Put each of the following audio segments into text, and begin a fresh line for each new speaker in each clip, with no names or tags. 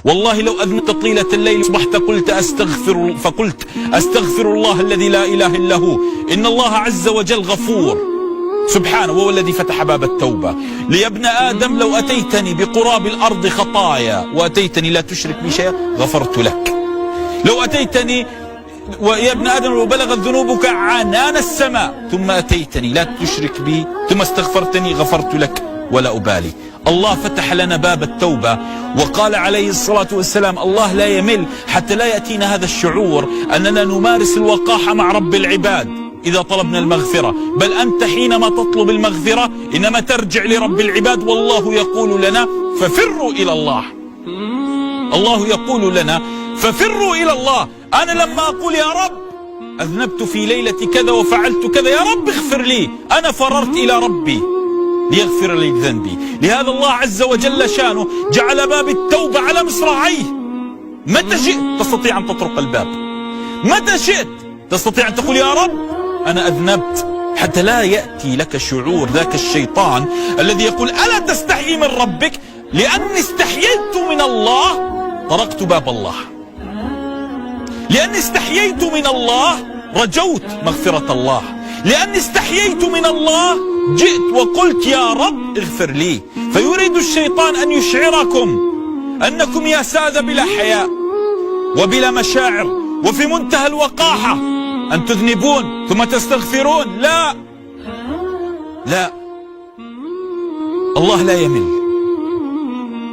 والله لو أذنبت طيلة الليل أصبحت قلت أستغفر الله الذي لا إله إلا هو. إن الله عز وجل غفور سبحانه، وهو الذي فتح باب التوبة. لي ابن آدم لو أتيتني بقراب الأرض خطايا وأتيتني لا تشرك بي شيئا غفرت لك. لو أتيتني ويا ابن آدم لو بلغت ذنوبك عنان السماء ثم أتيتني لا تشرك بي ثم استغفرتني غفرت لك ولا أبالي. الله فتح لنا باب التوبة، وقال عليه الصلاة والسلام الله لا يمل حتى لا يأتينا هذا الشعور أننا نمارس الوقاحة مع رب العباد إذا طلبنا المغفرة، بل أنت حينما تطلب المغفرة إنما ترجع لرب العباد، والله يقول لنا ففروا إلى الله. الله يقول لنا ففروا إلى الله. أنا لما أقول يا رب أذنبت في ليلة كذا وفعلت كذا، يا رب اغفر لي، أنا فررت إلى ربي ليغفر لي ذنبي. لهذا الله عز وجل شانه جعل باب التوبة على مصراعيه. متى شئت تستطيع أن تطرق الباب، متى شئت تستطيع أن تقول يا رب أنا أذنبت، حتى لا يأتي لك شعور ذاك الشيطان الذي يقول ألا تستحي من ربك. لأني استحييت من الله طرقت باب الله، لأني استحييت من الله رجوت مغفرة الله، لأني استحييت من الله جئت وقلت يا رب اغفر لي. فيريد الشيطان أن يشعركم أنكم يا سادة بلا حياء وبلا مشاعر وفي منتهى الوقاحة، أن تذنبون ثم تستغفرون. لا لا، الله لا يمل،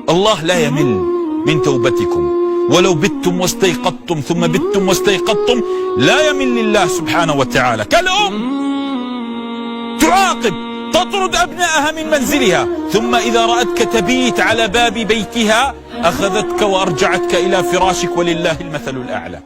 الله لا يمل من توبتكم. ولو بتم واستيقظتم ثم بتم واستيقظتم لا يمل الله سبحانه وتعالى. كالأم تعاقب تطرد أبنائها من منزلها، ثم إذا رأتك تبيت على باب بيتها أخذتك وأرجعتك إلى فراشك، ولله المثل الأعلى.